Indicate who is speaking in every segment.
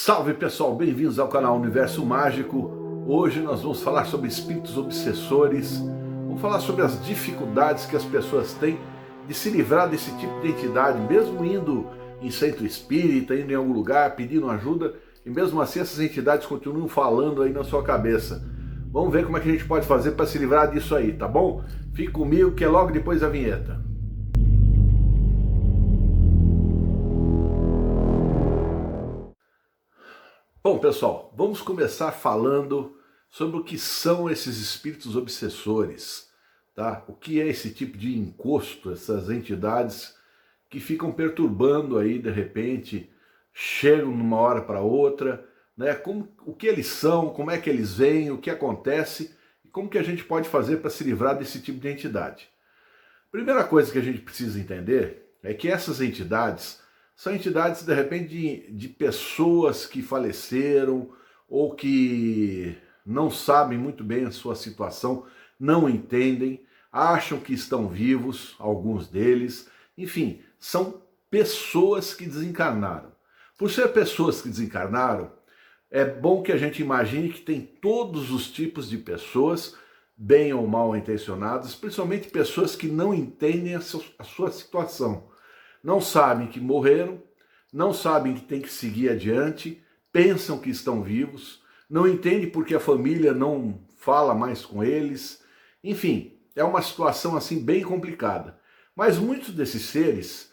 Speaker 1: Salve pessoal, bem-vindos ao canal Universo Mágico. Hoje nós vamos falar sobre espíritos obsessores, vamos falar sobre as dificuldades que as pessoas têm de se livrar desse tipo de entidade, mesmo indo em centro espírita, indo em algum lugar, pedindo ajuda, e mesmo assim essas entidades continuam falando aí na sua cabeça. Vamos ver como é que a gente pode fazer para se livrar disso aí, tá bom? Fique comigo que é logo depois da vinheta. Bom, pessoal, vamos começar falando sobre o que são esses espíritos obsessores, tá? O que é esse tipo de encosto, essas entidades que ficam perturbando aí, de repente, chegam de uma hora para outra, né? O que eles são, como é que eles vêm, o que acontece e como que a gente pode fazer para se livrar desse tipo de entidade. Primeira coisa que a gente precisa entender é que essas entidades são entidades, de repente, de pessoas que faleceram ou que não sabem muito bem a sua situação, não entendem, acham que estão vivos, alguns deles. Enfim, são pessoas que desencarnaram. Por ser pessoas que desencarnaram, é bom que a gente imagine que tem todos os tipos de pessoas, bem ou mal intencionadas, principalmente pessoas que não entendem a sua situação. Não sabem que morreram, não sabem que tem que seguir adiante, pensam que estão vivos, não entendem porque a família não fala mais com eles. Enfim, é uma situação assim bem complicada. Mas muitos desses seres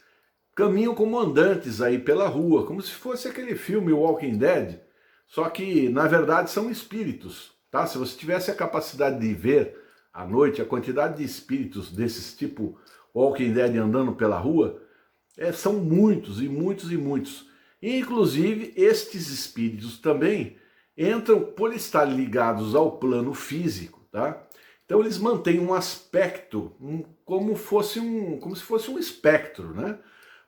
Speaker 1: caminham como andantes aí pela rua, como se fosse aquele filme Walking Dead, só que na verdade são espíritos, tá? Se você tivesse a capacidade de ver à noite a quantidade de espíritos desses tipo Walking Dead andando pela rua, são muitos e muitos e muitos. E, inclusive, estes espíritos também entram por estar ligados ao plano físico, tá? Então eles mantêm um aspecto como se fosse um espectro, né?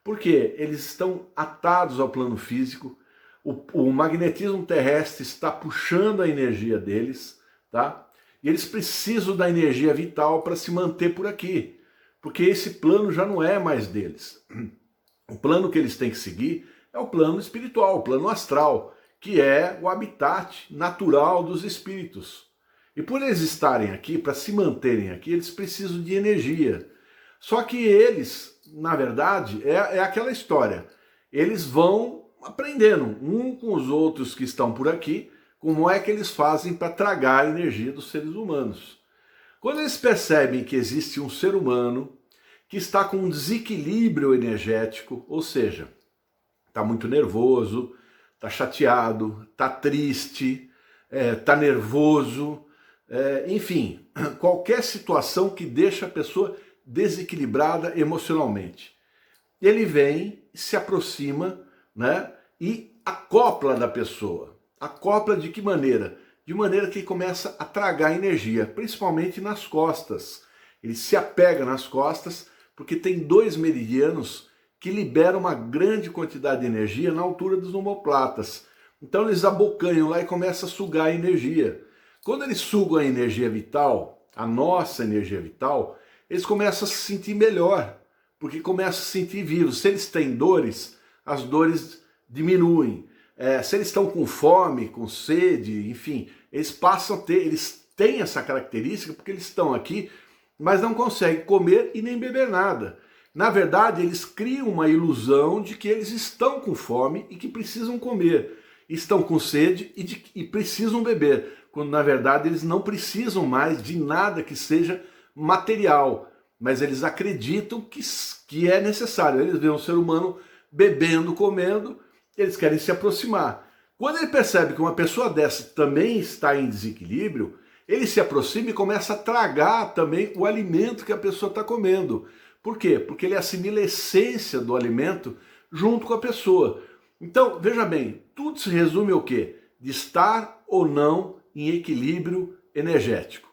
Speaker 1: Porque eles estão atados ao plano físico, o magnetismo terrestre está puxando a energia deles, tá? E eles precisam da energia vital para se manter por aqui, porque esse plano já não é mais deles. O plano que eles têm que seguir é o plano espiritual, o plano astral, que é o habitat natural dos espíritos. E por eles estarem aqui, para se manterem aqui, eles precisam de energia. Só que eles, na verdade, é aquela história. Eles vão aprendendo um com os outros que estão por aqui, como é que eles fazem para tragar a energia dos seres humanos. Quando eles percebem que existe um ser humano que está com um desequilíbrio energético, ou seja, está muito nervoso, está chateado, está triste, está nervoso, enfim, qualquer situação que deixa a pessoa desequilibrada emocionalmente. Ele vem, se aproxima, né, e acopla da pessoa. Acopla de que maneira? De maneira que ele começa a tragar energia, principalmente nas costas. Ele se apega nas costas, porque tem dois meridianos que liberam uma grande quantidade de energia na altura dos omoplatas. Então eles abocanham lá e começam a sugar a energia. Quando eles sugam a energia vital, a nossa energia vital, eles começam a se sentir melhor, porque começam a se sentir vivos. Se eles têm dores, as dores diminuem. Se eles estão com fome, com sede, enfim, eles passam a ter, eles têm essa característica porque eles estão aqui, mas não conseguem comer e nem beber nada. Na verdade, eles criam uma ilusão de que eles estão com fome e que precisam comer, estão com sede e precisam beber, quando na verdade eles não precisam mais de nada que seja material, mas eles acreditam que é necessário. Eles veem um ser humano bebendo, comendo, eles querem se aproximar. Quando ele percebe que uma pessoa dessa também está em desequilíbrio, ele se aproxima e começa a tragar também o alimento que a pessoa está comendo. Por quê? Porque ele assimila a essência do alimento junto com a pessoa. Então, veja bem, tudo se resume ao quê? De estar ou não em equilíbrio energético.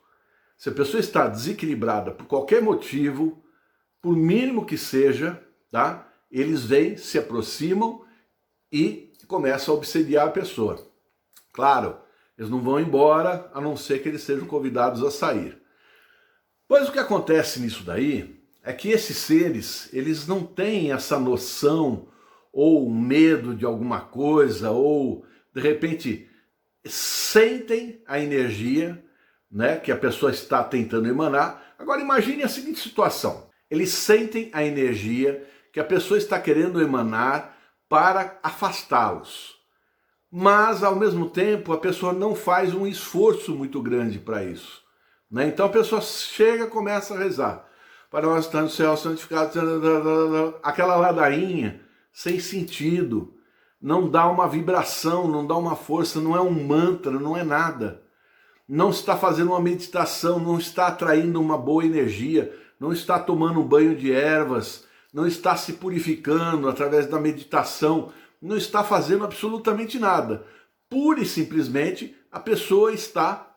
Speaker 1: Se a pessoa está desequilibrada por qualquer motivo, por mínimo que seja, tá? Eles vêm, se aproximam e começam a obsediar a pessoa. Claro, eles não vão embora, a não ser que eles sejam convidados a sair. Pois o que acontece nisso daí é que esses seres, eles não têm essa noção ou medo de alguma coisa, ou de repente sentem a energia, né, que a pessoa está tentando emanar. Agora imagine a seguinte situação: eles sentem a energia que a pessoa está querendo emanar para afastá-los, mas ao mesmo tempo a pessoa não faz um esforço muito grande para isso, né? Então a pessoa chega e começa a rezar: para nós está no céu, santificado, aquela ladainha sem sentido, não dá uma vibração, não dá uma força, não é um mantra, não é nada. Não está fazendo uma meditação, não está atraindo uma boa energia, não está tomando um banho de ervas, não está se purificando através da meditação, não está fazendo absolutamente nada. Pura e simplesmente a pessoa está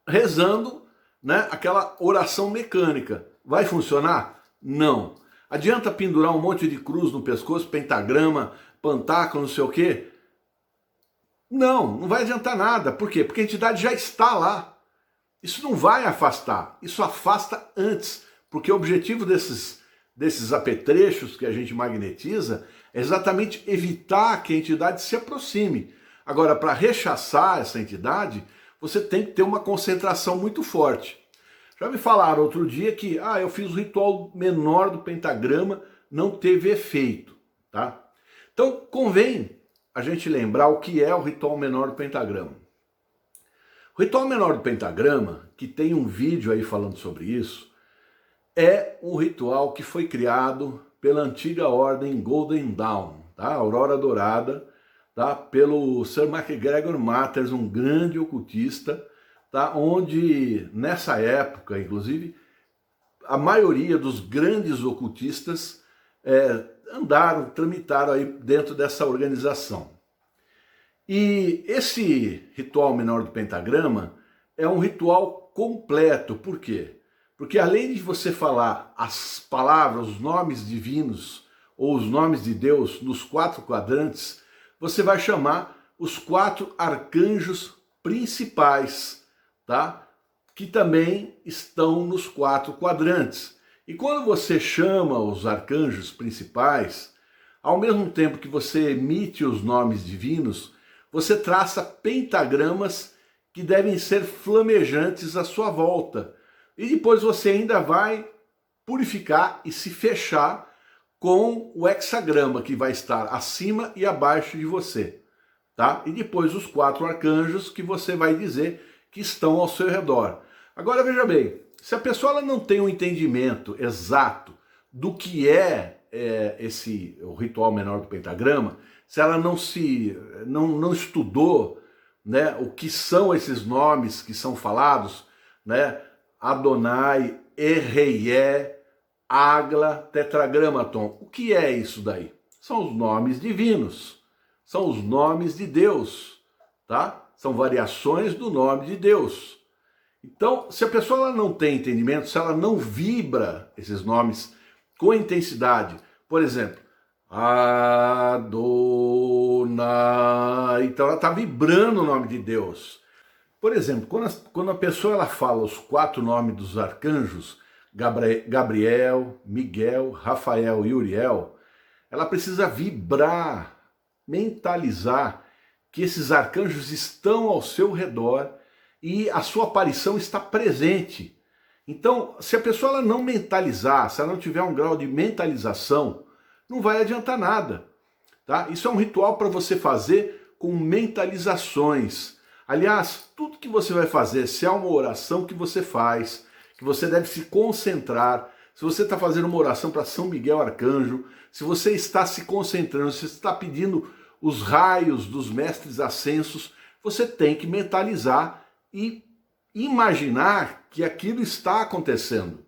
Speaker 1: rezando, né, aquela oração mecânica. Vai funcionar? Não. Adianta pendurar um monte de cruz no pescoço, pentagrama, pantáculo, não sei o quê? Não, não vai adiantar nada. Por quê? Porque a entidade já está lá. Isso não vai afastar, isso afasta antes, porque o objetivo desses apetrechos que a gente magnetiza é exatamente evitar que a entidade se aproxime. Agora, para rechaçar essa entidade, você tem que ter uma concentração muito forte. Já me falaram outro dia que eu fiz o ritual menor do pentagrama, não teve efeito, tá? Então, convém a gente lembrar o que é o ritual menor do pentagrama. O ritual menor do pentagrama, que tem um vídeo aí falando sobre isso, é um ritual que foi criado pela antiga ordem Golden Dawn, tá? Aurora Dourada, tá? Pelo Sir MacGregor Matters, um grande ocultista, tá? Onde nessa época, inclusive, a maioria dos grandes ocultistas tramitaram aí dentro dessa organização. E esse ritual menor do pentagrama é um ritual completo. Por quê? Porque além de você falar as palavras, os nomes divinos ou os nomes de Deus nos 4 quadrantes, você vai chamar os 4 arcanjos principais, tá? Que também estão nos 4 quadrantes. E quando você chama os arcanjos principais, ao mesmo tempo que você emite os nomes divinos, você traça pentagramas que devem ser flamejantes à sua volta. E depois você ainda vai purificar e se fechar com o hexagrama que vai estar acima e abaixo de você, tá? E depois os 4 arcanjos que você vai dizer que estão ao seu redor. Agora veja bem, se a pessoa ela não tem um entendimento exato do que é o ritual menor do pentagrama, se ela não estudou, né, o que são esses nomes que são falados, né, Adonai, Erreié, Agla, Tetragramaton. O que é isso daí? São os nomes divinos, são os nomes de Deus, tá? São variações do nome de Deus. Então, se a pessoa ela não tem entendimento, se ela não vibra esses nomes com intensidade, por exemplo, Adonai, então ela está vibrando o nome de Deus. Por exemplo, quando a pessoa ela fala os 4 nomes dos arcanjos, Gabriel, Miguel, Rafael e Uriel, ela precisa vibrar, mentalizar que esses arcanjos estão ao seu redor e a sua aparição está presente. Então, se a pessoa ela não mentalizar, se ela não tiver um grau de mentalização, não vai adiantar nada, tá? Isso é um ritual para você fazer com mentalizações. Aliás, tudo que você vai fazer, se é uma oração que você faz, que você deve se concentrar, se você está fazendo uma oração para São Miguel Arcanjo, se você está se concentrando, se você está pedindo os raios dos mestres ascensos, você tem que mentalizar e imaginar que aquilo está acontecendo.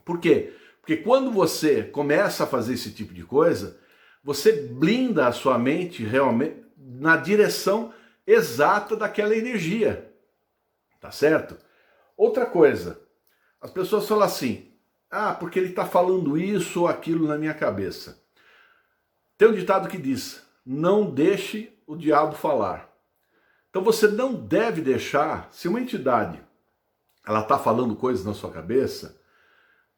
Speaker 1: Por quê? Porque quando você começa a fazer esse tipo de coisa, você blinda a sua mente realmente na direção exata daquela energia. Tá certo? Outra coisa, as pessoas falam assim, porque ele está falando isso ou aquilo na minha cabeça. Tem um ditado que diz, não deixe o diabo falar. Então você não deve deixar, se uma entidade ela está falando coisas na sua cabeça,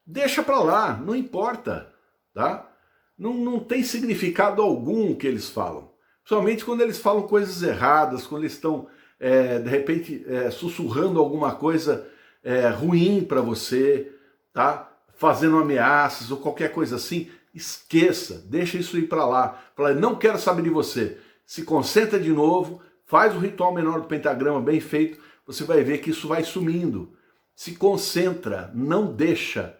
Speaker 1: deixa para lá, não importa, tá? Não tem significado algum o que eles falam. Principalmente quando eles falam coisas erradas, quando eles estão, de repente, sussurrando alguma coisa ruim para você, tá? Fazendo ameaças ou qualquer coisa assim. Esqueça, deixa isso ir para lá. Fala, não quero saber de você. Se concentra de novo, faz o ritual menor do pentagrama bem feito, você vai ver que isso vai sumindo. Se concentra, não deixa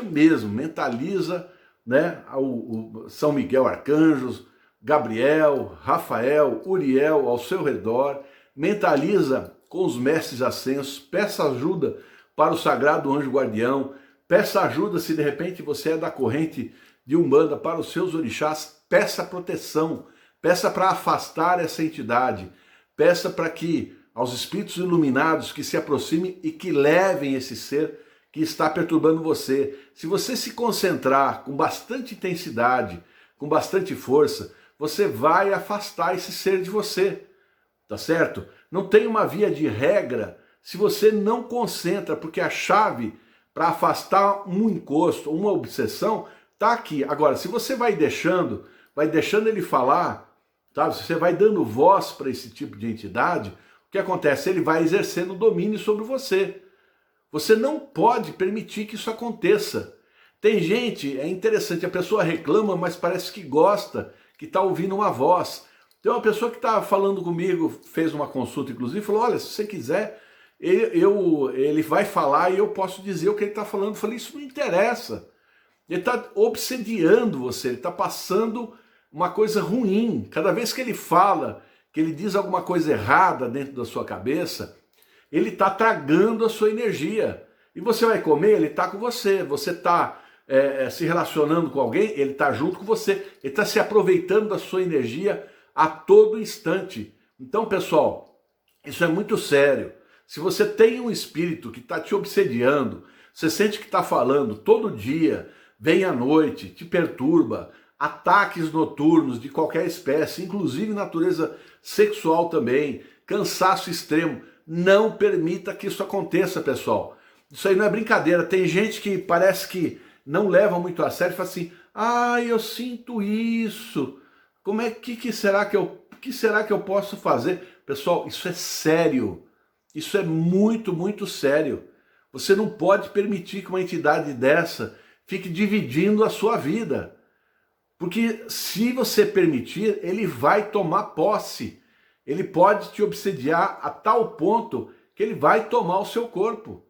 Speaker 1: mesmo, mentaliza, né, o São Miguel Arcanjos, Gabriel, Rafael, Uriel ao seu redor, mentaliza com os mestres ascensos, peça ajuda para o Sagrado Anjo Guardião, peça ajuda se de repente você é da corrente de Umbanda para os seus orixás, peça proteção, peça para afastar essa entidade, peça para que aos espíritos iluminados que se aproximem e que levem esse ser que está perturbando você. Se você se concentrar com bastante intensidade, com bastante força, você vai afastar esse ser de você, tá certo? Não tem uma via de regra se você não concentra, porque a chave para afastar um encosto, uma obsessão, tá aqui. Agora, se você vai deixando ele falar, tá? Se você vai dando voz para esse tipo de entidade, o que acontece? Ele vai exercendo domínio sobre você. Você não pode permitir que isso aconteça. Tem gente, é interessante, a pessoa reclama, mas parece que gosta, que está ouvindo uma voz. Tem uma pessoa que está falando comigo, fez uma consulta inclusive, falou, olha, se você quiser, ele vai falar e eu posso dizer o que ele está falando. Eu falei, isso não interessa. Ele está obsediando você, ele está passando uma coisa ruim. Cada vez que ele fala, que ele diz alguma coisa errada dentro da sua cabeça, ele está tragando a sua energia. E você vai comer, ele está com você. Você está se relacionando com alguém, ele está junto com você. Ele está se aproveitando da sua energia a todo instante. Então, pessoal, isso é muito sério. Se você tem um espírito que está te obsediando, você sente que está falando todo dia, vem à noite, te perturba, ataques noturnos de qualquer espécie, inclusive natureza sexual também, cansaço extremo, não permita que isso aconteça, pessoal. Isso aí não é brincadeira. Tem gente que parece que não leva muito a sério e fala assim, eu sinto isso, que será que eu posso fazer? Pessoal, isso é sério. Isso é muito, muito sério. Você não pode permitir que uma entidade dessa fique dividindo a sua vida. Porque se você permitir, ele vai tomar posse. Ele pode te obsediar a tal ponto que ele vai tomar o seu corpo.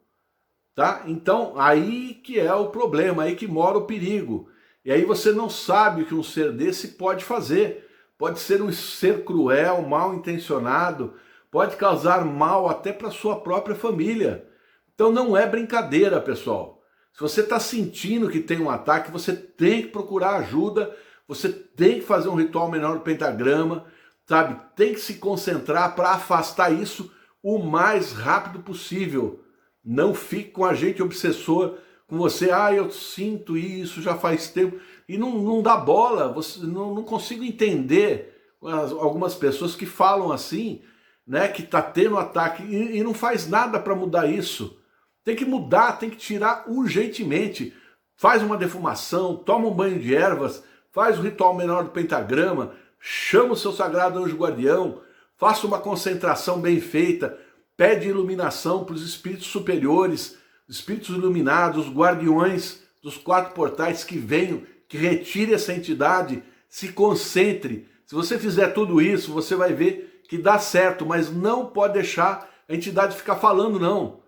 Speaker 1: Tá? Então, aí que é o problema, aí que mora o perigo. E aí você não sabe o que um ser desse pode fazer. Pode ser um ser cruel, mal intencionado, pode causar mal até para sua própria família. Então não é brincadeira, pessoal. Se você está sentindo que tem um ataque, você tem que procurar ajuda, você tem que fazer um ritual menor do pentagrama, sabe? Tem que se concentrar para afastar isso o mais rápido possível. Não fique com agente obsessor, com você, eu sinto isso já faz tempo, e não dá bola. Você não consigo entender algumas pessoas que falam assim, né, que está tendo ataque e não faz nada para mudar isso. Tem que mudar, tem que tirar urgentemente. Faz uma defumação, toma um banho de ervas, faz o ritual menor do pentagrama, chama o seu sagrado anjo guardião, faça uma concentração bem feita, pede iluminação para os espíritos superiores, os espíritos iluminados, os guardiões dos 4 portais que venham, que retire essa entidade, se concentre. Se você fizer tudo isso, você vai ver que dá certo, mas não pode deixar a entidade ficar falando, não.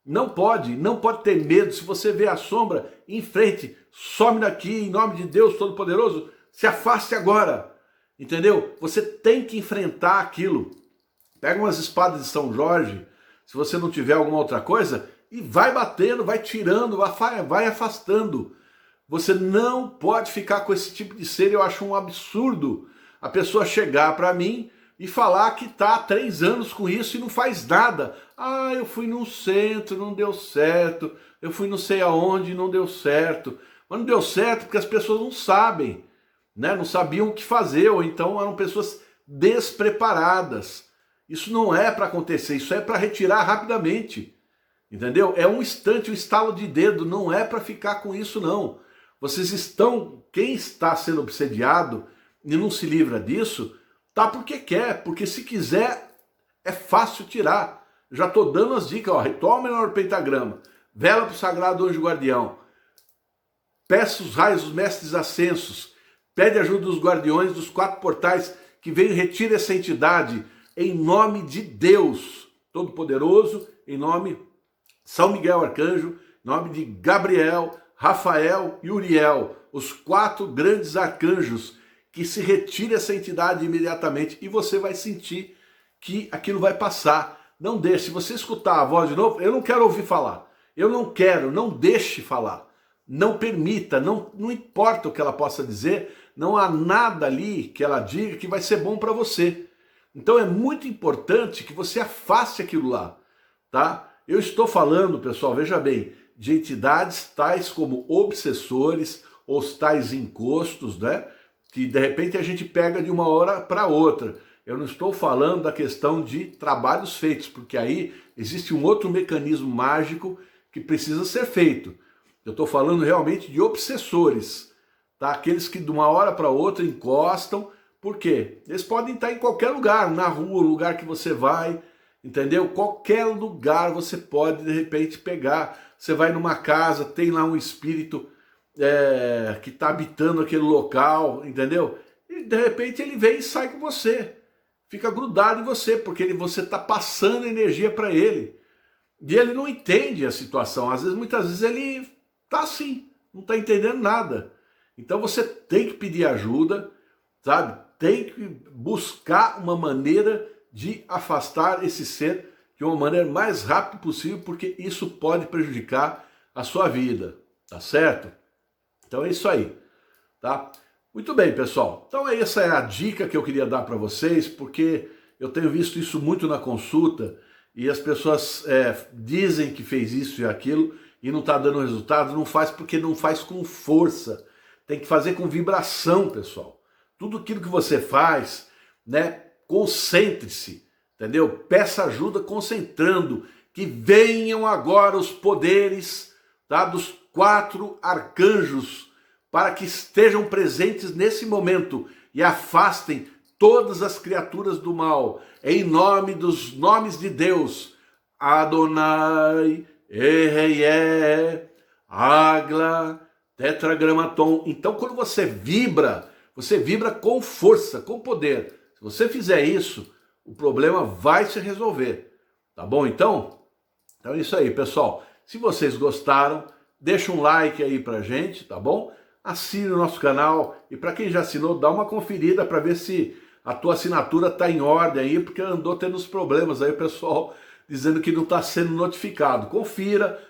Speaker 1: Não pode ter medo. Se você vê a sombra, em frente, some daqui, em nome de Deus Todo-Poderoso, se afaste agora, entendeu? Você tem que enfrentar aquilo. Pega umas espadas de São Jorge, se você não tiver alguma outra coisa, e vai batendo, vai tirando, vai afastando. Você não pode ficar com esse tipo de ser. Eu acho um absurdo a pessoa chegar para mim e falar que está há 3 anos com isso e não faz nada. Eu fui num centro, não deu certo. Eu fui não sei aonde, não deu certo. Mas não deu certo porque as pessoas não sabem, né? Não sabiam o que fazer, ou então eram pessoas despreparadas. Isso não é para acontecer, isso é para retirar rapidamente. Entendeu? É um instante, um estalo de dedo, não é para ficar com isso não. Quem está sendo obsediado, e não se livra disso, tá porque quer, porque se quiser é fácil tirar. Já estou dando as dicas, ó, ritual menor pentagrama, vela para o sagrado anjo guardião, peça os raios dos mestres ascensos, pede ajuda dos guardiões dos 4 portais, que venham e retire essa entidade, em nome de Deus Todo-Poderoso, em nome de São Miguel Arcanjo, em nome de Gabriel, Rafael e Uriel, os 4 grandes arcanjos, que se retire essa entidade imediatamente e você vai sentir que aquilo vai passar. Não deixe, se você escutar a voz de novo, eu não quero ouvir falar, eu não quero, não deixe falar, não permita, não importa o que ela possa dizer, não há nada ali que ela diga que vai ser bom para você. Então é muito importante que você afaste aquilo lá, tá? Eu estou falando, pessoal, veja bem, de entidades tais como obsessores, ou tais encostos, né? Que de repente a gente pega de uma hora para outra. Eu não estou falando da questão de trabalhos feitos, porque aí existe um outro mecanismo mágico que precisa ser feito. Eu estou falando realmente de obsessores, tá? Aqueles que de uma hora para outra encostam. Por quê? Eles podem estar em qualquer lugar, na rua, lugar que você vai, entendeu? Qualquer lugar você pode de repente pegar. Você vai numa casa, tem lá um espírito que está habitando aquele local, entendeu? E de repente ele vem e sai com você. Fica grudado em você, porque você está passando energia para ele. E ele não entende a situação. Muitas vezes ele está assim, não está entendendo nada. Então você tem que pedir ajuda, sabe? Tem que buscar uma maneira de afastar esse ser de uma maneira mais rápida possível, porque isso pode prejudicar a sua vida, tá certo? Então é isso aí, tá? Muito bem, pessoal. Então essa é a dica que eu queria dar para vocês, porque eu tenho visto isso muito na consulta e as pessoas dizem que fez isso e aquilo e não está dando resultado. Não faz porque não faz com força. Tem que fazer com vibração, pessoal. Tudo aquilo que você faz, né? Concentre-se, entendeu? Peça ajuda concentrando. Que venham agora os poderes, tá, dos 4 arcanjos, para que estejam presentes nesse momento e afastem todas as criaturas do mal, em nome dos nomes de Deus, Adonai, Ehyeh, Agla, Tetragramaton. Então quando você vibra com força, com poder. Se você fizer isso, o problema vai se resolver, tá bom então? Então é isso aí, pessoal. Se vocês gostaram, deixa um like aí pra gente, tá bom? Assine o nosso canal e para quem já assinou, dá uma conferida para ver se a tua assinatura está em ordem aí, porque andou tendo uns problemas aí, o pessoal dizendo que não está sendo notificado. Confira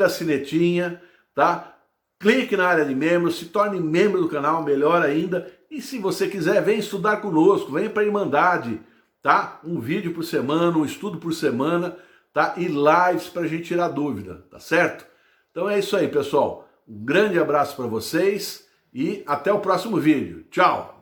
Speaker 1: a sinetinha, tá? Clique na área de membros, se torne membro do canal, melhor ainda. E se você quiser, vem estudar conosco, vem para a Irmandade, tá? Um vídeo por semana, um estudo por semana, tá? E lives para a gente tirar dúvida, tá certo? Então é isso aí, pessoal. Um grande abraço para vocês e até o próximo vídeo. Tchau!